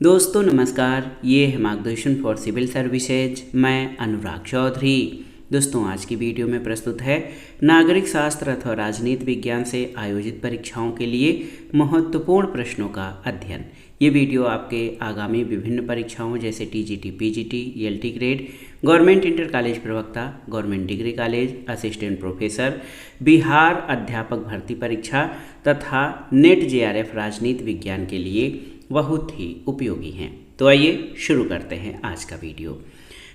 दोस्तों नमस्कार, ये है मार्गदर्शन फॉर सिविल सर्विसेज। मैं अनुराग चौधरी। दोस्तों आज की वीडियो में प्रस्तुत है नागरिक शास्त्र अथवा राजनीति विज्ञान से आयोजित परीक्षाओं के लिए महत्वपूर्ण प्रश्नों का अध्ययन। ये वीडियो आपके आगामी विभिन्न परीक्षाओं जैसे TGT, PGT, ELT grade, government inter college प्रवक्ता, government degree college, assistant professor, Bihar अध्यापक भर्ती परीक्षा तथा नेट जेआरएफ राजनीति विज्ञान के लिए बहुत ही उपयोगी हैं। तो आइए शुरू करते हैं आज का वीडियो।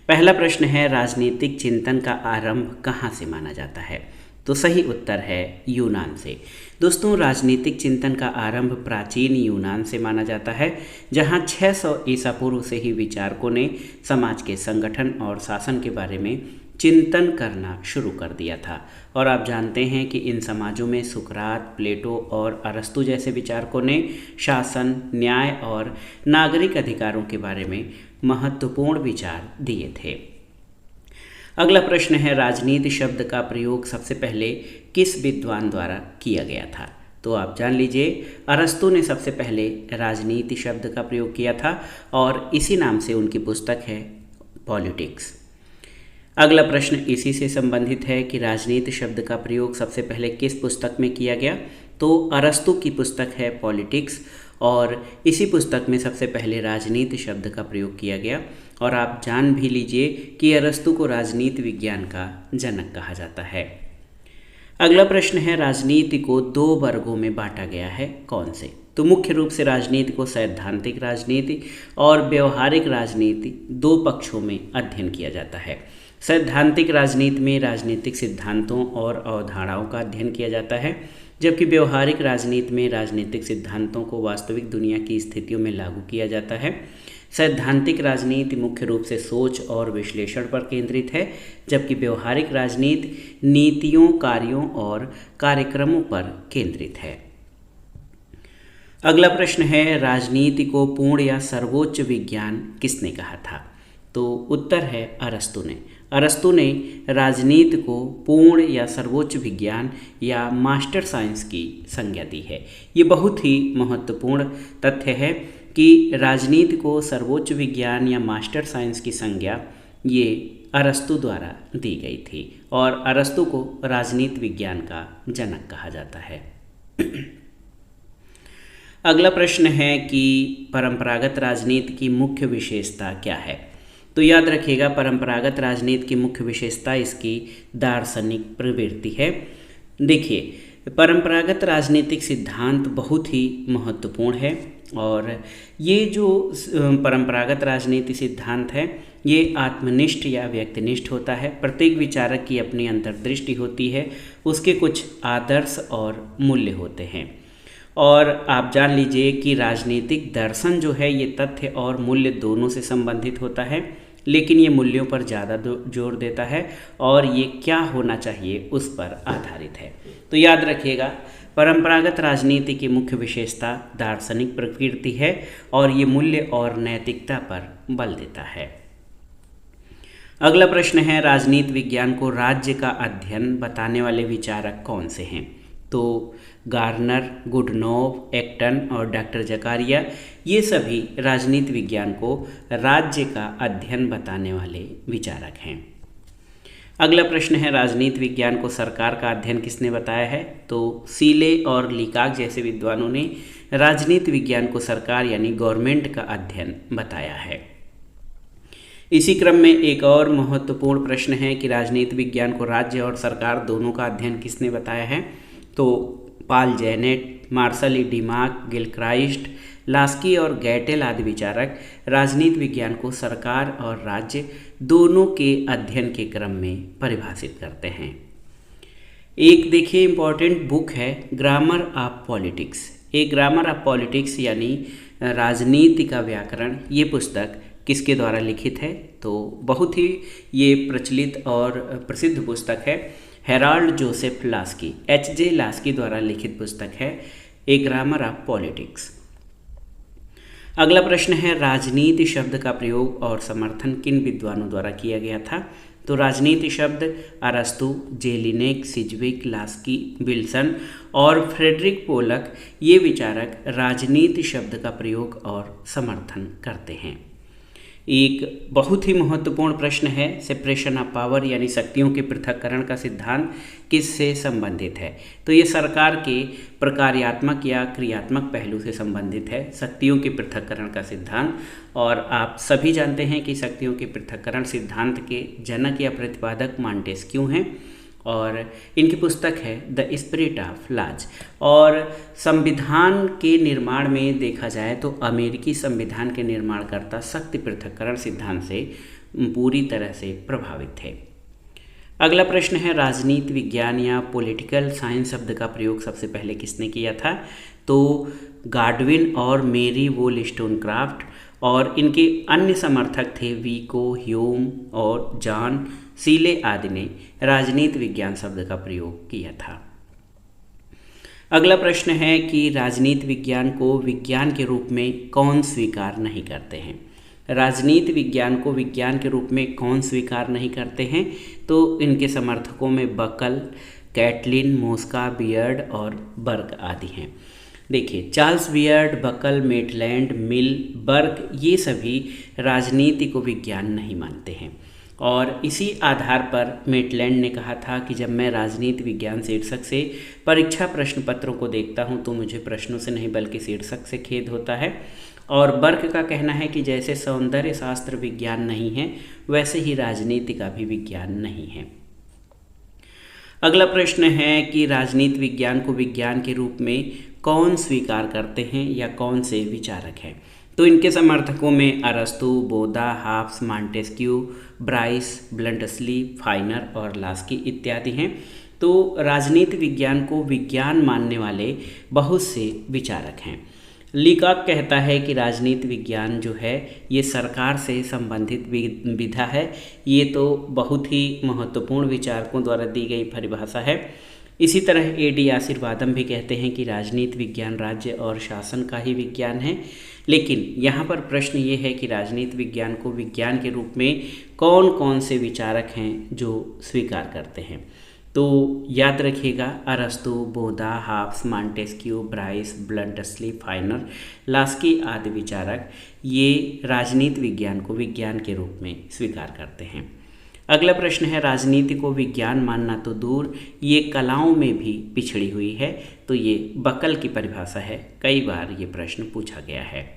पहला प्रश्न है, राजनीतिक चिंतन का आरंभ कहाँ से माना जाता है? तो सही उत्तर है यूनान से। दोस्तों राजनीतिक चिंतन का आरंभ प्राचीन यूनान से माना जाता है, जहाँ 600 ईसा पूर्व से ही विचारकों ने समाज के संगठन और शासन के बारे में चिंतन करना शुरू कर दिया था। और आप जानते हैं कि इन समाजों में सुकरात, प्लेटो और अरस्तु जैसे विचारकों ने शासन, न्याय और नागरिक अधिकारों के बारे में महत्वपूर्ण विचार दिए थे। अगला प्रश्न है, राजनीति शब्द का प्रयोग सबसे पहले किस विद्वान द्वारा किया गया था? तो आप जान लीजिए, अरस्तु ने सबसे पहले राजनीति शब्द का प्रयोग किया था और इसी नाम से उनकी पुस्तक है पॉलिटिक्स। अगला प्रश्न इसी से संबंधित है कि राजनीति शब्द का प्रयोग सबसे पहले किस पुस्तक में किया गया? तो अरस्तु की पुस्तक है पॉलिटिक्स और इसी पुस्तक में सबसे पहले राजनीति शब्द का प्रयोग किया गया। और आप जान भी लीजिए कि अरस्तु को राजनीति विज्ञान का जनक कहा जाता है। अगला प्रश्न है, राजनीति को दो वर्गों में बांटा गया है, कौन से? तो मुख्य रूप से राजनीति को सैद्धांतिक राजनीति और व्यवहारिक राजनीति दो पक्षों में अध्ययन किया जाता है। सैद्धांतिक राजनीति में राजनीतिक सिद्धांतों और अवधारणाओं का अध्ययन किया जाता है, जबकि व्यवहारिक राजनीति में राजनीतिक सिद्धांतों को वास्तविक दुनिया की स्थितियों में लागू किया जाता है। सैद्धांतिक राजनीति मुख्य रूप से सोच और विश्लेषण पर केंद्रित है, जबकि व्यवहारिक राजनीति नीतियों, कार्यों और कार्यक्रमों पर केंद्रित है। अगला प्रश्न है, राजनीति को पूर्ण या सर्वोच्च विज्ञान किसने कहा था? तो उत्तर है अरस्तु ने। अरस्तु ने राजनीति को पूर्ण या सर्वोच्च विज्ञान या मास्टर साइंस की संज्ञा दी है। ये बहुत ही महत्वपूर्ण तथ्य है कि राजनीति को सर्वोच्च विज्ञान या मास्टर साइंस की संज्ञा ये अरस्तु द्वारा दी गई थी और अरस्तु को राजनीति विज्ञान का जनक कहा जाता है। अगला प्रश्न है कि परंपरागत राजनीति की मुख्य विशेषता क्या है? तो याद रखिएगा, परंपरागत राजनीति की मुख्य विशेषता इसकी दार्शनिक प्रवृत्ति है। देखिए, परंपरागत राजनीतिक सिद्धांत बहुत ही महत्वपूर्ण है और ये जो परंपरागत राजनीति सिद्धांत है ये आत्मनिष्ठ या व्यक्तिनिष्ठ होता है। प्रत्येक विचारक की अपनी अंतर्दृष्टि होती है, उसके कुछ आदर्श और मूल्य होते हैं। और आप जान लीजिए कि राजनीतिक दर्शन जो है ये तथ्य और मूल्य दोनों से संबंधित होता है, लेकिन ये मूल्यों पर ज़्यादा जोर देता है और ये क्या होना चाहिए उस पर आधारित है। तो याद रखिएगा, परंपरागत राजनीति की मुख्य विशेषता दार्शनिक प्रकृति है और ये मूल्य और नैतिकता पर बल देता है। अगला प्रश्न है, राजनीति विज्ञान को राज्य का अध्ययन बताने वाले विचारक कौन से हैं? तो गार्नर, गुडनोव, एक्टन और डॉक्टर जकारिया ये सभी राजनीति विज्ञान को राज्य का अध्ययन बताने वाले विचारक हैं। अगला प्रश्न है, राजनीति विज्ञान को सरकार का अध्ययन किसने बताया है? तो सीले और लीकाक जैसे विद्वानों ने राजनीति विज्ञान को सरकार यानी गवर्नमेंट का अध्ययन बताया है। इसी क्रम में एक और महत्वपूर्ण प्रश्न है कि राजनीति विज्ञान को राज्य और सरकार दोनों का अध्ययन किसने बताया है? तो Paul Janet, Marshall E Dimock, Gilchrist, Laski और गैटेल आदि विचारक राजनीति विज्ञान को सरकार और राज्य दोनों के अध्ययन के क्रम में परिभाषित करते हैं। एक देखिए इम्पॉर्टेंट बुक है ग्रामर ऑफ पॉलिटिक्स। एक ग्रामर ऑफ पॉलिटिक्स यानी राजनीति का व्याकरण, ये पुस्तक किसके द्वारा लिखित है? तो बहुत ही ये प्रचलित और प्रसिद्ध पुस्तक है, हेराल्ड जोसेफ लास्की, एच.जे. लास्की द्वारा लिखित पुस्तक है ए ग्रामर ऑफ पॉलिटिक्स। अगला प्रश्न है, राजनीति शब्द का प्रयोग और समर्थन किन विद्वानों द्वारा किया गया था? तो राजनीति शब्द अरस्तु, जेलिनेक, सिजविक, लास्की, विल्सन और फ्रेडरिक पोलक ये विचारक राजनीति शब्द का प्रयोग और समर्थन करते हैं। एक बहुत ही महत्वपूर्ण प्रश्न है, सेपरेशन ऑफ पावर यानी शक्तियों के पृथक्करण का सिद्धांत किससे संबंधित है? तो ये सरकार के प्रकार्यात्मक या क्रियात्मक पहलू से संबंधित है, शक्तियों के पृथक्करण का सिद्धांत। और आप सभी जानते हैं कि शक्तियों के पृथक्करण सिद्धांत के जनक या प्रतिपादक मॉन्टेस्क्यू हैं और इनकी पुस्तक है द स्पिरिट ऑफ लॉज। और संविधान के निर्माण में देखा जाए तो अमेरिकी संविधान के निर्माणकर्ता शक्ति पृथक्करण सिद्धांत से पूरी तरह से प्रभावित थे। अगला प्रश्न है, राजनीति विज्ञान या पॉलिटिकल साइंस शब्द का प्रयोग सबसे पहले किसने किया था? तो गाडविन और मेरी वोllस्टोनक्राफ्ट, और इनके अन्य समर्थक थे विको, ह्यूम और जॉन सीले आदि ने राजनीति विज्ञान शब्द का प्रयोग किया था। अगला प्रश्न है कि राजनीति विज्ञान को विज्ञान के रूप में कौन स्वीकार नहीं करते हैं? राजनीति विज्ञान को विज्ञान के रूप में कौन स्वीकार नहीं करते हैं? तो इनके समर्थकों में बकल, कैटलिन, मोस्का, बियर्ड और बर्ग आदि हैं। देखिए, चार्ल्स बियर्ड, बकल, मेटलैंड, मिल, बर्ग ये सभी राजनीति को विज्ञान नहीं मानते हैं। और इसी आधार पर मेटलैंड ने कहा था कि जब मैं राजनीति विज्ञान शीर्षक से परीक्षा प्रश्न पत्रों को देखता हूं तो मुझे प्रश्नों से नहीं बल्कि शीर्षक से खेद होता है। और बर्ग का कहना है कि जैसे सौंदर्य शास्त्र विज्ञान नहीं है वैसे ही राजनीति का भी विज्ञान नहीं है। अगला प्रश्न है कि राजनीति विज्ञान को विज्ञान के रूप में कौन स्वीकार करते हैं या कौन से विचारक हैं? तो इनके समर्थकों में अरस्तु, Bodin, Hobbes, Montesquieu, Bryce, Bluntschli, फाइनर और लास्की इत्यादि हैं। तो राजनीति विज्ञान को विज्ञान मानने वाले बहुत से विचारक हैं। लीकॉक कहता है कि राजनीति विज्ञान जो है ये सरकार से संबंधित विधा है। ये तो बहुत ही महत्वपूर्ण विचारकों द्वारा दी गई परिभाषा है। इसी तरह एडी आशीर्वादम भी कहते हैं कि राजनीति विज्ञान राज्य और शासन का ही विज्ञान है। लेकिन यहाँ पर प्रश्न ये है कि राजनीति विज्ञान को विज्ञान के रूप में कौन कौन से विचारक हैं जो स्वीकार करते हैं? तो याद रखिएगा, अरस्तु, Bodin, Hobbes, Montesquieu, Bryce, Bluntschli, Finer, Laski आदि विचारक ये राजनीति विज्ञान को विज्ञान के रूप में स्वीकार करते हैं। अगला प्रश्न है, राजनीति को विज्ञान मानना तो दूर ये कलाओं में भी पिछड़ी हुई है। तो ये बकल की परिभाषा है, कई बार ये प्रश्न पूछा गया है।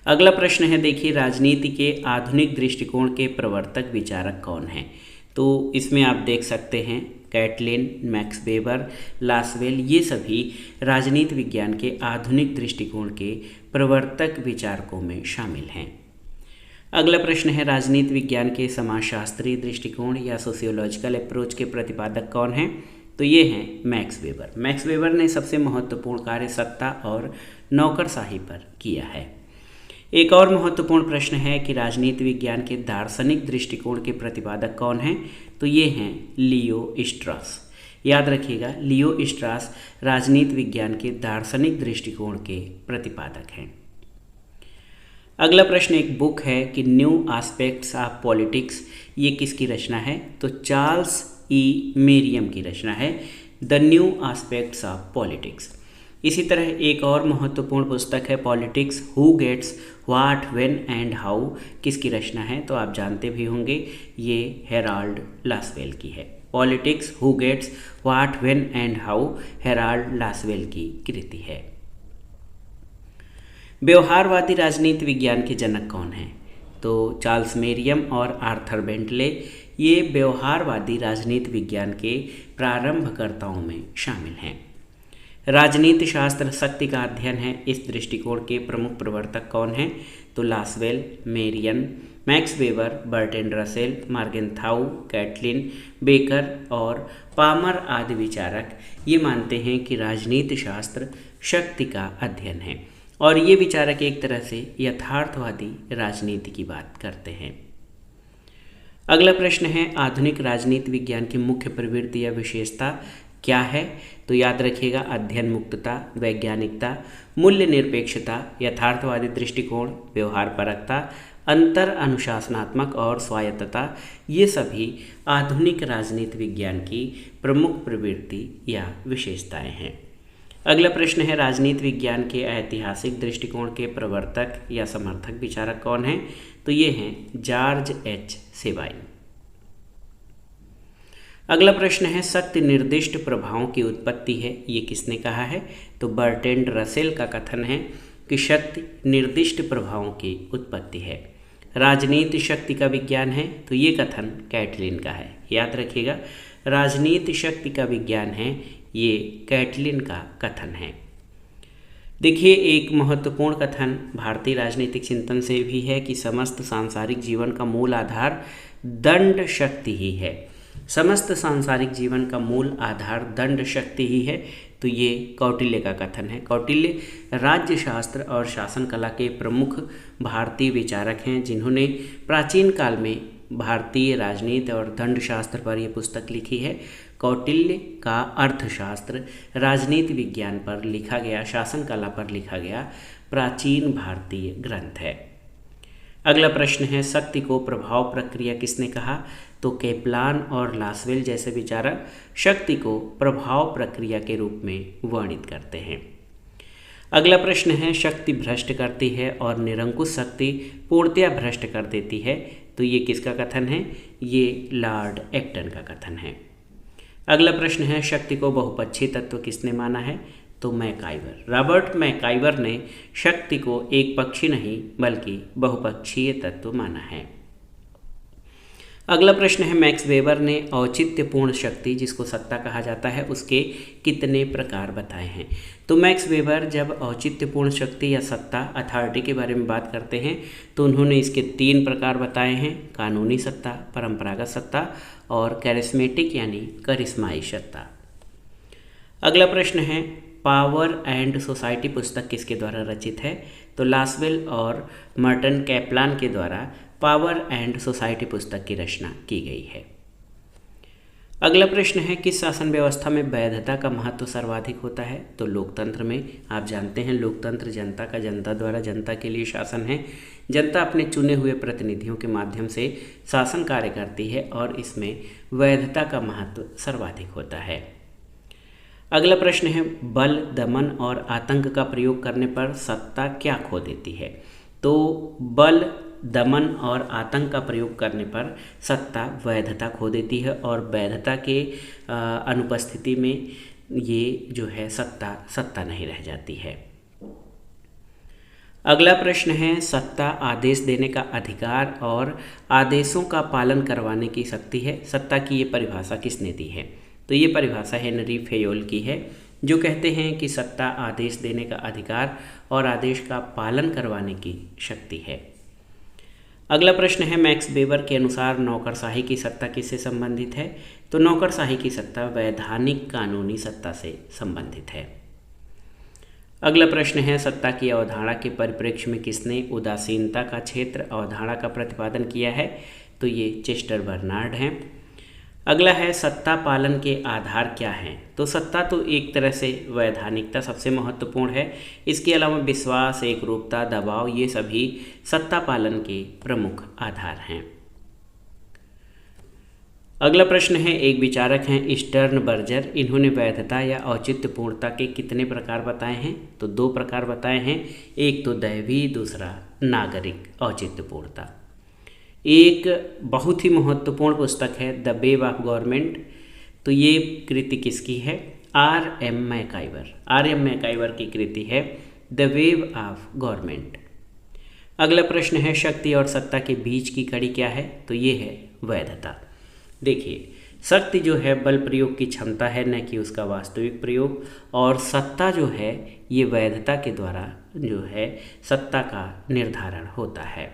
अगला प्रश्न है, देखिए, राजनीति के आधुनिक दृष्टिकोण के प्रवर्तक विचारक कौन हैं? तो इसमें आप देख सकते हैं कैटलिन, मैक्स वेबर, लासवेल ये सभी राजनीति विज्ञान के आधुनिक दृष्टिकोण के प्रवर्तक विचारकों में शामिल हैं। अगला प्रश्न है, राजनीति विज्ञान के समाजशास्त्रीय दृष्टिकोण या सोशियोलॉजिकल अप्रोच के प्रतिपादक कौन हैं? तो ये हैं मैक्स वेबर। मैक्स वेबर ने सबसे महत्वपूर्ण कार्य सत्ता और नौकरशाही पर किया है। एक और महत्वपूर्ण प्रश्न है कि राजनीति विज्ञान के दार्शनिक दृष्टिकोण के प्रतिपादक कौन हैं? तो ये हैं लियो स्ट्रॉस। याद रखिएगा, लियो स्ट्रॉस राजनीति विज्ञान के दार्शनिक दृष्टिकोण के प्रतिपादक हैं। अगला प्रश्न एक बुक है कि न्यू एस्पेक्ट्स ऑफ पॉलिटिक्स, ये किसकी रचना है? तो चार्ल्स ई मेरियम की रचना है, the new aspects of politics. इसी तरह एक और महत्वपूर्ण पुस्तक है politics, who gets what, when and how, किसकी रचना है? तो आप जानते भी होंगे, ये हेराल्ड लासवेल की है। Politics, who gets what, when and how, Harold Lasswell की कृति है। व्यवहारवादी राजनीति विज्ञान के जनक कौन हैं? तो चार्ल्स मेरियम और आर्थर बेंटले ये व्यवहारवादी राजनीति विज्ञान के प्रारंभकर्ताओं में शामिल हैं। राजनीति शास्त्र शक्ति का अध्ययन है, इस दृष्टिकोण के प्रमुख प्रवर्तक कौन हैं? तो Lasswell, Merriam, Max Weber, Bertrand Russell, Morgenthau, Catlin, Becker और पामर आदि विचारक ये मानते हैं कि राजनीति शास्त्र शक्ति का अध्ययन है और ये विचारक एक तरह से यथार्थवादी राजनीति की बात करते हैं। अगला प्रश्न है, आधुनिक राजनीति विज्ञान की मुख्य प्रवृत्ति या विशेषता क्या है? तो याद रखिएगा, अध्ययन मुक्तता, वैज्ञानिकता, मूल्य निरपेक्षता, यथार्थवादी दृष्टिकोण, व्यवहारपरकता, अंतर अनुशासनात्मक और स्वायत्तता, ये सभी आधुनिक राजनीति विज्ञान की प्रमुख प्रवृत्ति या विशेषताएं हैं। अगला प्रश्न है, राजनीति विज्ञान के ऐतिहासिक दृष्टिकोण के प्रवर्तक या समर्थक विचारक कौन हैं? तो ये हैं जॉर्ज एच सेबाई। अगला प्रश्न है, शक्ति निर्दिष्ट प्रभावों की उत्पत्ति है, ये किसने कहा है? तो बर्ट्रैंड रसेल का कथन है कि शक्ति निर्दिष्ट प्रभावों की उत्पत्ति है। राजनीति शक्ति का विज्ञान है, तो ये कथन कैटलिन का है। याद रखिएगा, राजनीति शक्ति का विज्ञान है, ये कैटलिन का कथन है। देखिए, एक महत्वपूर्ण कथन भारतीय राजनीतिक चिंतन से भी है कि समस्त सांसारिक जीवन का मूल आधार दंड शक्ति ही है। समस्त सांसारिक जीवन का मूल आधार दंड शक्ति ही है, तो ये कौटिल्य का कथन है। कौटिल्य राज्यशास्त्र और शासन कला के प्रमुख भारतीय विचारक हैं, जिन्होंने प्राचीन काल में भारतीय राजनीति और दंडशास्त्र पर यह पुस्तक लिखी है। कौटिल्य का अर्थशास्त्र राजनीति विज्ञान पर लिखा गया, शासन कला पर लिखा गया प्राचीन भारतीय ग्रंथ है। अगला प्रश्न है, शक्ति को प्रभाव प्रक्रिया किसने कहा? तो केप्लान और लासवेल जैसे विचारक शक्ति को प्रभाव प्रक्रिया के रूप में वर्णित करते हैं। अगला प्रश्न है, शक्ति भ्रष्ट करती है और निरंकुश शक्ति पूर्णतया भ्रष्ट कर देती है, तो ये किसका कथन है? ये लॉर्ड एक्टन का कथन है। अगला प्रश्न है, शक्ति को बहुपक्षीय तत्व किसने माना है? तो मैकाइवर, रॉबर्ट मैकाइवर ने शक्ति को एक पक्षी नहीं बल्कि बहुपक्षीय तत्व माना है। अगला प्रश्न है, मैक्स वेबर ने औचित्यपूर्ण शक्ति, जिसको सत्ता कहा जाता है, उसके कितने प्रकार बताए हैं? तो मैक्स वेबर जब औचित्यपूर्ण शक्ति या सत्ता, अथॉरिटी के बारे में बात करते हैं, तो उन्होंने इसके 3 प्रकार बताए हैं: कानूनी सत्ता, परंपरागत सत्ता और कैरिस्मेटिक यानी करिश्माई सत्ता। अगला प्रश्न है, पावर एंड सोसाइटी पुस्तक किसके द्वारा रचित है? तो लासवेल और मर्टन कैप्लान के द्वारा पावर एंड सोसाइटी पुस्तक की रचना की गई है। अगला प्रश्न है, किस शासन व्यवस्था में वैधता का महत्व सर्वाधिक होता है? तो लोकतंत्र में। आप जानते हैं, लोकतंत्र जनता का, जनता द्वारा जनता के लिए शासन है। जनता अपने चुने हुए प्रतिनिधियों के माध्यम से शासन कार्य करती है और इसमें वैधता का महत्व सर्वाधिक होता है। अगला प्रश्न है, बल, दमन और आतंक का प्रयोग करने पर सत्ता क्या खो देती है? तो बल, दमन और आतंक का प्रयोग करने पर सत्ता वैधता खो देती है और वैधता के अनुपस्थिति में ये जो है सत्ता नहीं रह जाती है। अगला प्रश्न है, सत्ता आदेश देने का अधिकार और आदेशों का पालन करवाने की शक्ति है। सत्ता की ये परिभाषा किसने दी है? तो ये परिभाषा हेनरी फेयोल की है, जो कहते हैं कि सत्ता आदेश देने का अधिकार और आदेश का पालन करवाने की शक्ति है। अगला प्रश्न है, मैक्स वेबर के अनुसार नौकरशाही की सत्ता किससे संबंधित है? तो नौकरशाही की सत्ता वैधानिक कानूनी सत्ता से संबंधित है। अगला प्रश्न है, सत्ता की अवधारणा के परिप्रेक्ष्य में किसने उदासीनता का क्षेत्र अवधारणा का प्रतिपादन किया है? तो ये चेस्टर बर्नार्ड हैं। अगला है, सत्ता पालन के आधार क्या हैं? तो सत्ता तो एक तरह से वैधानिकता सबसे महत्वपूर्ण है। इसके अलावा विश्वास, एकरूपता, दबाव, ये सभी सत्ता पालन के प्रमुख आधार हैं। अगला प्रश्न है, एक विचारक हैं स्टर्नबर्जर, इन्होंने वैधता या औचित्यपूर्णता के कितने प्रकार बताए हैं? तो 2 प्रकार बताए हैं, एक तो दैवी, दूसरा नागरिक औचित्यपूर्णता। एक बहुत ही महत्वपूर्ण पुस्तक है द वेव ऑफ गवर्नमेंट, तो ये कृति किसकी है? R.M. मैकाइवर। R.M. मैकाइवर की कृति है द वेव ऑफ गवर्नमेंट। अगला प्रश्न है, शक्ति और सत्ता के बीच की कड़ी क्या है? तो ये है वैधता। देखिए, शक्ति जो है बल प्रयोग की क्षमता है, न कि उसका वास्तविक प्रयोग, और सत्ता जो है ये वैधता के द्वारा जो है सत्ता का निर्धारण होता है।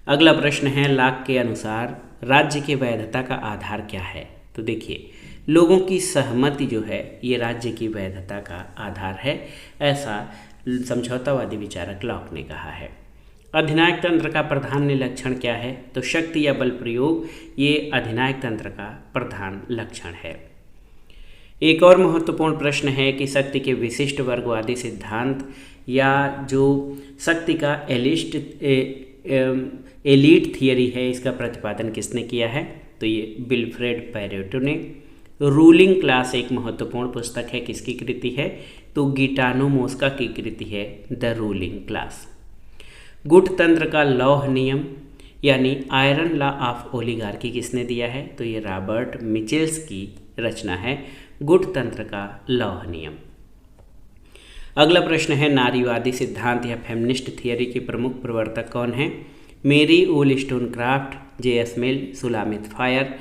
अगला प्रश्न है, लॉक के अनुसार राज्य के वैधता का आधार क्या है? तो देखिए, लोगों की सहमति जो है ये राज्य की वैधता का आधार है, ऐसा समझौतावादी विचारक लॉक ने कहा है। अधिनायक तंत्र का प्रधान लक्षण क्या है? तो शक्ति या बल प्रयोग, ये अधिनायक तंत्र का प्रधान लक्षण है। एक और महत्वपूर्ण प्रश्न है कि शक्ति के विशिष्ट वर्गवादी सिद्धांत या जो शक्ति का एलीट थियरी है इसका प्रतिपादन किसने किया है? तो ये विल्फ्रेड पैरेटो ने। रूलिंग क्लास एक महत्वपूर्ण पुस्तक है, किसकी कृति है? तो गिटानो मोस्का की कृति है द रूलिंग क्लास। गुटतंत्र का लौह नियम यानी आयरन लॉ ऑफ ओलिगार्की किसने दिया है? तो ये रॉबर्ट मिचेल्स की रचना है गुटतंत्र का लौह नियम। अगला प्रश्न है, नारीवादी सिद्धांत या फेमिनिस्ट थियरी के प्रमुख प्रवर्तक कौन हैं? मेरी वोलस्टोनक्राफ्ट, जे.एस. मिल, सुलामित फायर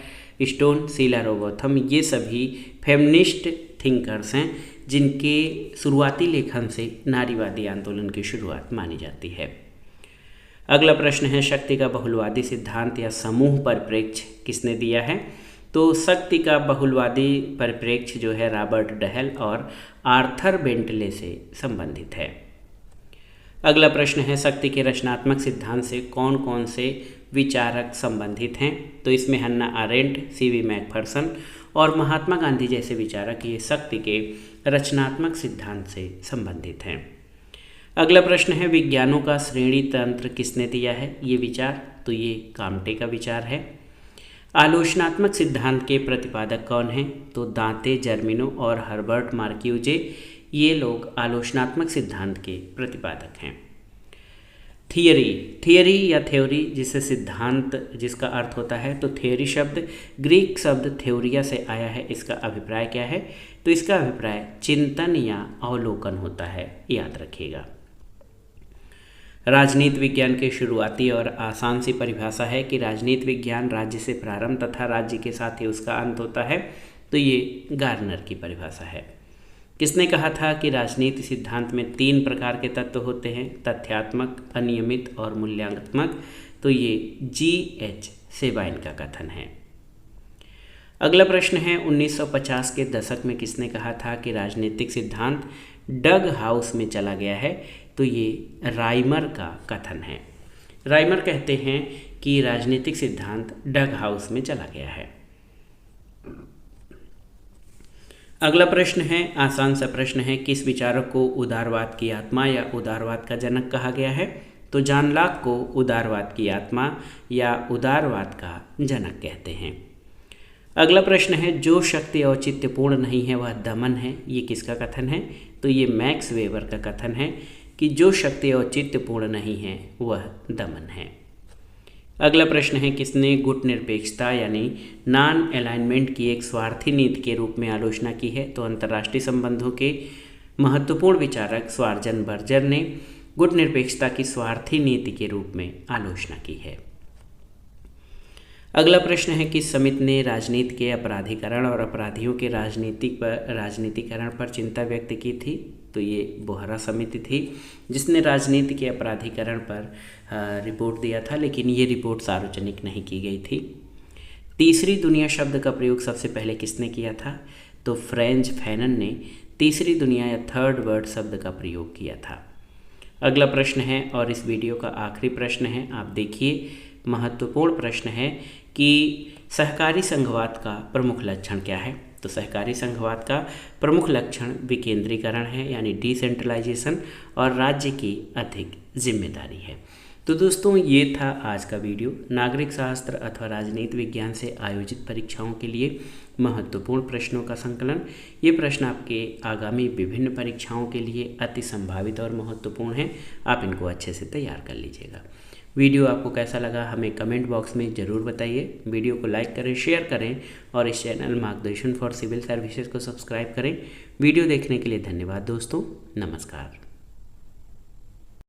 स्टोन, शीला रोबोथम, ये सभी फेमिनिस्ट थिंकर्स हैं जिनके शुरुआती लेखन से नारीवादी आंदोलन की शुरुआत मानी जाती है। अगला प्रश्न है, शक्ति का बहुलवादी सिद्धांत या समूह परिप्रेक्ष्य किसने दिया है? तो शक्ति का बहुलवादी परिप्रेक्ष्य जो है रॉबर्ट डहेल और आर्थर बेंटले से संबंधित है। अगला प्रश्न है, शक्ति के रचनात्मक सिद्धांत से कौन कौन से विचारक संबंधित हैं? तो इसमें हन्ना आरेंट, सी.वी. मैकफर्सन और महात्मा गांधी जैसे विचारक ये शक्ति के रचनात्मक सिद्धांत से संबंधित हैं। अगला प्रश्न है, विज्ञानों का श्रेणी तंत्र किसने दिया है ये विचार? तो ये काम्टे का विचार है। आलोचनात्मक सिद्धांत के प्रतिपादक कौन हैं? तो दांते, जर्मिनो और हर्बर्ट मार्क्यूजे, ये लोग आलोचनात्मक सिद्धांत के प्रतिपादक हैं। थियरी या थ्योरी जिसे सिद्धांत जिसका अर्थ होता है, तो थियरी शब्द ग्रीक शब्द थ्योरिया से आया है। इसका अभिप्राय क्या है? तो इसका अभिप्राय चिंतन या अवलोकन होता है, याद रखिएगा। राजनीति विज्ञान के शुरुआती और आसान सी परिभाषा है कि राजनीति विज्ञान राज्य से प्रारंभ तथा राज्य के साथ ही उसका अंत होता है। तो ये गार्नर की परिभाषा है। किसने कहा था कि राजनीति सिद्धांत में 3 प्रकार के तत्व होते हैं? तथ्यात्मक, अनियमित और मूल्यांकनात्मक। तो ये G.H. सेबाइन का कथन है। अगला प्रश्न है, 1950 के दशक में किसने कहा था कि राजनीतिक सिद्धांत डग हाउस में चला गया है? तो ये राइमर का कथन है। राइमर कहते हैं कि राजनीतिक सिद्धांत डग हाउस में चला गया है। अगला प्रश्न है, आसान सा प्रश्न है, किस विचारक को उदारवाद की आत्मा या उदारवाद का जनक कहा गया है? तो जॉन लॉक को उदारवाद की आत्मा या उदारवाद का जनक कहते हैं। अगला प्रश्न है, जो शक्ति औचित्यपूर्ण नहीं है वह दमन है, ये किसका कथन है? तो ये मैक्स वेबर का कथन है कि जो शक्ति औचित्यपूर्ण नहीं है वह दमन है। अगला प्रश्न है, किसने गुट निरपेक्षता यानी नॉन अलाइनमेंट की एक स्वार्थी नीति के रूप में आलोचना की है? तो अंतर्राष्ट्रीय संबंधों के महत्वपूर्ण विचारक स्वार्जन बर्जर ने गुट निरपेक्षता की स्वार्थी नीति के रूप में आलोचना की है। अगला प्रश्न है, किस समिति ने राजनीति के अपराधीकरण और अपराधियों के राजनीतिकरण पर चिंता व्यक्त की थी? तो ये बोहरा समिति थी जिसने राजनीति के अपराधीकरण पर रिपोर्ट दिया था, लेकिन ये रिपोर्ट सार्वजनिक नहीं की गई थी। तीसरी दुनिया शब्द का प्रयोग सबसे पहले किसने किया था? तो फ्रेंच फैनन ने तीसरी दुनिया या थर्ड वर्ल्ड शब्द का प्रयोग किया था। अगला प्रश्न है और इस वीडियो का आखिरी प्रश्न है, आप देखिए, महत्वपूर्ण प्रश्न है कि सहकारी संघवाद का प्रमुख लक्षण क्या है? तो सहकारी संघवाद का प्रमुख लक्षण विकेंद्रीकरण है यानी डिसेंट्रलाइजेशन और राज्य की अधिक जिम्मेदारी है। तो दोस्तों, ये था आज का वीडियो। नागरिक शास्त्र अथवा राजनीति विज्ञान से आयोजित परीक्षाओं के लिए महत्वपूर्ण प्रश्नों का संकलन। ये प्रश्न आपके आगामी विभिन्न परीक्षाओं के लिए अति संभावित और महत्वपूर्ण हैं। आप इनको अच्छे से तैयार कर लीजिएगा। वीडियो आपको कैसा लगा हमें कमेंट बॉक्स में ज़रूर बताइए। वीडियो को लाइक करें, शेयर करें और इस चैनल मार्गदर्शन फॉर सिविल सर्विसेज को सब्सक्राइब करें। वीडियो देखने के लिए धन्यवाद दोस्तों, नमस्कार।